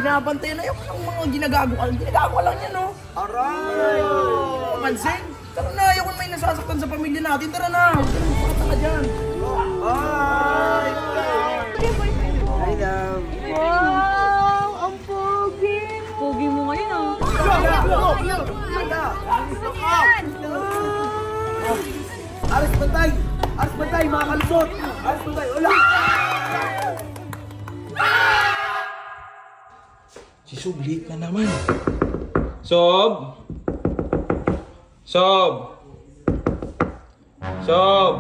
binabantayan na yung mga ginagago ka. Ginagago ka lang yan, no? Aray! Pansin? Tara na, ayaw ko may nasasaktan sa pamilya natin. Tara na, huwag ka na magpakata ka dyan. Ay! I love. Wow! Ang pogi! Pogi mo ngayon, ah. Aris bantay! Aris bantay, mga kalusot! Aris bantay, wala! Si Sob, late na naman. Sob! Sob! Sob!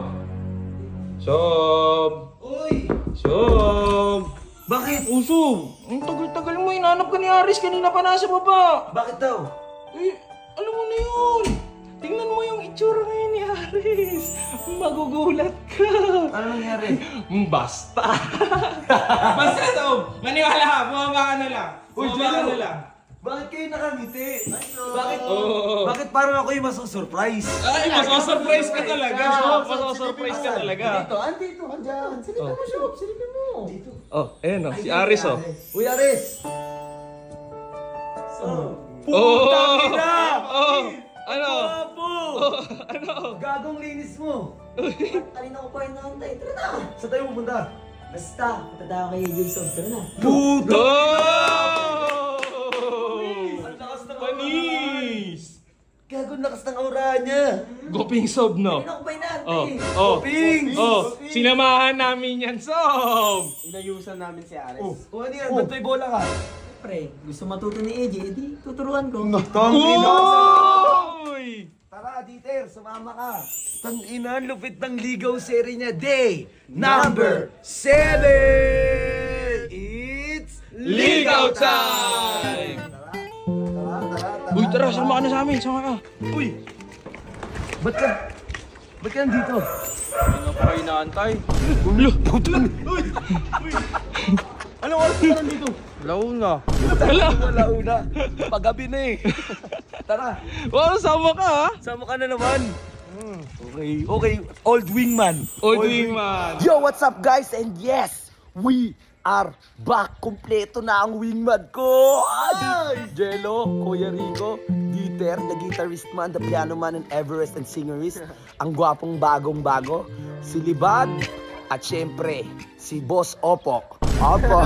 Sob! Uy! Sob! Bakit? Oh, Sob! Ang tagal-tagal mo, hinanap ka ni Aris. Kanina pa nasa baba. Bakit daw? Eh, alam mo na yun. Tingnan mo yung itsura ngayon ni Aris. Magugulat ka. Ano nangyari? Basta. Basta, Sob. Maniwala ka. Bumaba ka na lang. Bumaba ka na lang. Bakit kayo nakangiti? Bakit? Oo. Bakit parang ako yung masosurprise? Ay, masosurprise ka talaga, Sob. Masosurprise ka talaga. Andito. Andyan. Silipin mo, Sob. Silipin mo. Dito. Oh, ayan oh. Si Aris oh. Uy, Aris! So, Oh! ina! Oh! Ano? Papo! Ano? Gagong linis mo! Alin ako pa inaantay. Tara na! Saan tayo pupunta? Basta, punta tayo kay Jason. Tara na. Puto! Oh! Ang lakas ng Panis! Gagong lakas ng aura niya! Goping Sob, no? Alin ako pa inaantay. Oh, oh, Pings! oh, sinamahan namin yan, Sob! Inayusan namin si Ares. Oh, ano yan? Ba't may bola ka? Pre, gusto matuto ni AJ, edi tuturuan ko. Uy! Tara, Dieter, sumama ka. Tangina, lupit ng ligaw series niya. Day number 7! It's Ligaw time! Tara. Uy, tara, sama ka na sa amin, sama ka. Uy! Ba't ka nandito? Hindi nga pa kayo inaantay. Ulo! Uy! Anong oras ka nandito? Launa. Wala una. Paggabi na eh. Tara, Wow, sama ka ha? sama ka na naman. Okay. Old wingman. Old wingman. Yo, what's up guys? And yes, we are back. Kompleto na ang wingman ko. Ay! Jello, Kuya Rico, Dieter, the guitarist man, the piano man, and Everest and singerist. Ang gwapong bagong-bago, si Libad, at syempre, si Boss Opo. Opo.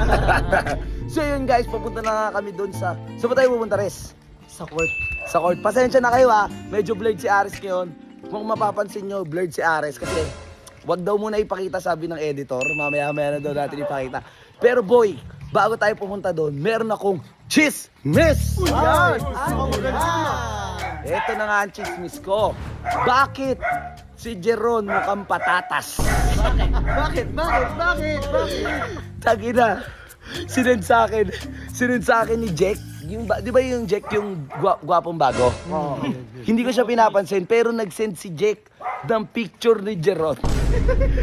So yun guys, papunta na kami doon sa... Saan ba tayo pupunta, Res? Sa court. Sa court. Pasensya na kayo ha. Medyo blurred si Ares ngayon. Kung mapapansin nyo, blurred si Ares kasi wag daw muna ipakita, sabi ng editor. Mamaya-maya na daw natin ipakita. Pero boy, bago tayo pumunta doon, meron akong chismis! Yan! Ito na nga ang chismis ko. Bakit si Jeron mukhang patatas? Bakit? Tagina. Sinend sa akin ni Jack. Yung, di ba yung Jack yung gwapong bago? Hindi ko siya pinapansin pero nag-send si Jack ng picture ni Jeron.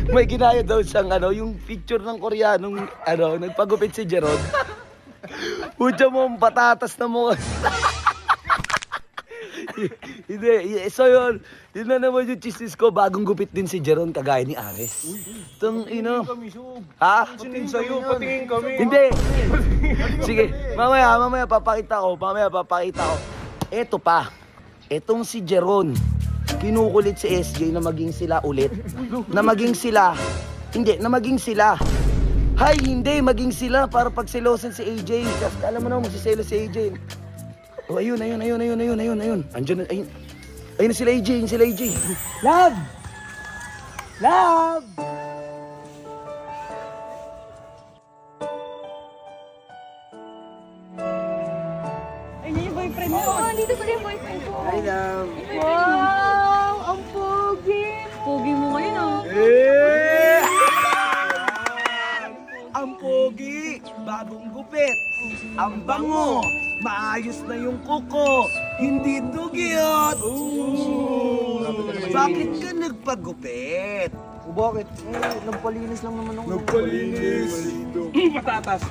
May ginaya daw siyang yung picture ng Koreanong nagpagupit si Jeron. Pucha mo ang patatas na mukha. Hindi, so yun na naman yung chismis ko, bagong gupit din si Jeron kagaya ni Ares. Itong ha? Patingin sa'yo, patingin kami. Hindi. Sige, mamaya papakita ko. Eto pa. Etong si Jeron, kinukulit si SJ na maging sila ulit. Na maging sila. Hay, hindi, maging sila para pagselosan si AJ. Kasi alam mo na, magsiselo si AJ. Oh, ayun. Andiyan na, ayun na sila AJ, Love! Ay, yan yung boyfriend mo. Oo, dito pala yung boyfriend ko. I love. Wow! Ang pogi! Pogi mo ngayon, ah. Ang pogi, bagong gupit, ang bango, maayos na yung kuko, hindi dugyot. Bakit ka nagpagupit? Bakit? Nagpalinis lang naman ako. Patatas.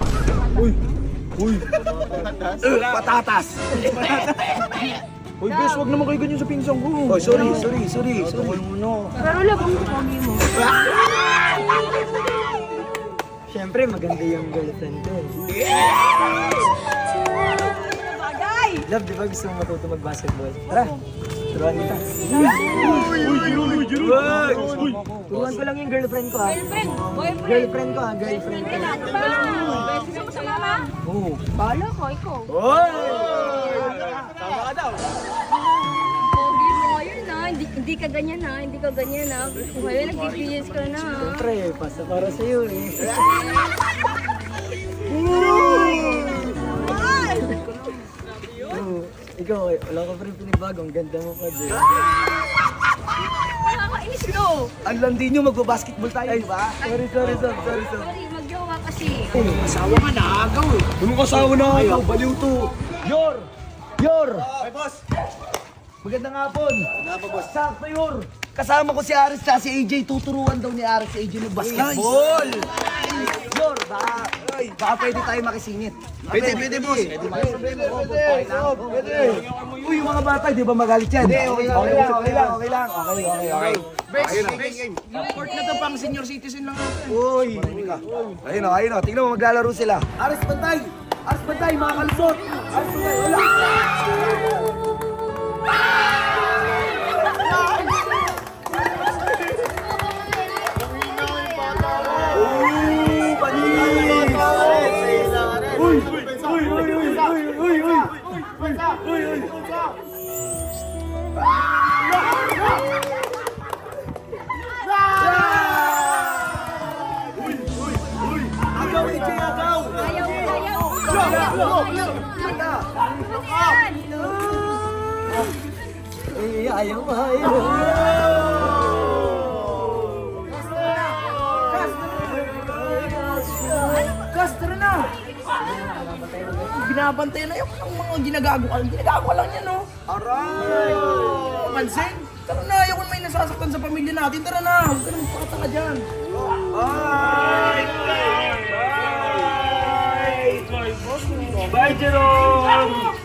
Patatas. Uy, bes, wag naman kayo ganyan sa pinsang ko. Oh, sorry. Pero love, ang pogi mo. Siyempre, maganda yung girlfriend ko. Love, di ba gusto mo matuto mag-basketball? Tara, turuan kita. Turuan ko lang yung girlfriend ko ha. Girlfriend, boyfriend. Girlfriend ko ha, girlfriend ko. Kailan ba? Gusto mo sa mama? Oo. Bahala ko, ikaw. Tama ka daw. Pogi mo ngayon na. Hindi ka ganyan na. Hindi ka ganyan na. Ngayon nag-experience ka na. Siyempre, pasa para sa'yo eh. Oo. Ikaw, wala ka pa rin pinibago. Ang ganda mo pa din. Nakakainis ko. Ang landi nyo, magbabasketball tayo, di ba? Sorry. Sorry, mag-jowa kasi. Asawa ka na, agaw eh. Anong kasawa na Ayaw, baliw to. Yor! Ay, boss. Magandang hapon. Sakto, Yor. Kasama ko si Aris at si AJ. Tuturuan daw ni Aris si AJ ng basketball. Yor, baka pwede tayo makisingit. Pwede, boss. Pwede. Uy, yung mga bata, di ba magalit yan? Okay lang. Yung court na to pang senior citizen lang natin. Uy. Ayun o. Tingnan mo, maglalaro sila. Aris, bantay, mga kalusot. Aris, bantay, wala. Ayaw. Castro na! Binabantay na yung mga ginagago lang yan, no? Aray! Pansin? Tara na, ayaw kung may nasasaktan sa pamilya natin. Tara na, huwag ka na magpakataka dyan. Bye, Jerome!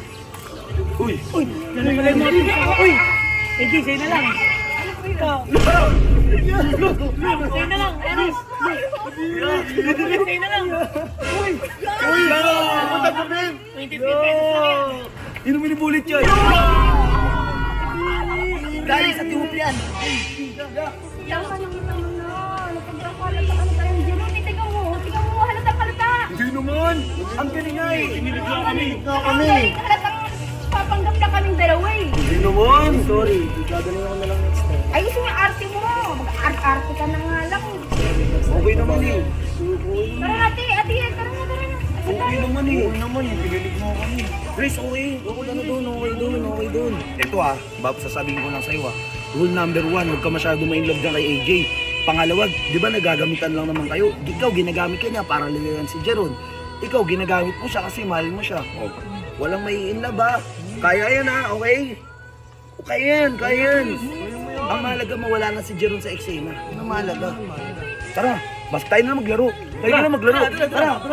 Sino minibulit yun? Galing sa tube yan. Yan ka nang ito na. Napagkakalata ka na tayong Jerome. Tingnan mo, halatang halata. Hindi naman. Ang galing nga eh. Ang galing halatang papanggap na kaming dalawa eh. Hindi naman. Sorry. Gagaling ako na lang next time. Ay, gusto mo yung arte mo. Mag-arte ka na nga lang. Okay naman eh. Tara ate, tara na. Okay naman eh. Pinilig mo kami. Chris, okay. Okay doon. Ito sasabihin ko lang sa'yo Rule number 1, huwag ka masyado ma-inlove dyan kay AJ. Pangalawa, di ba nagagamitan lang naman kayo? Ikaw, ginagamit ka niya para ligayan si Jeron. Ikaw, ginagamit mo siya kasi mahal mo siya. Walang may in love Kaya yan okay? Kaya yan. Ang mahalaga mawala na si Jeron sa eksena. Yun ang mahalaga. Tara, basta tayo na maglaro. Tara.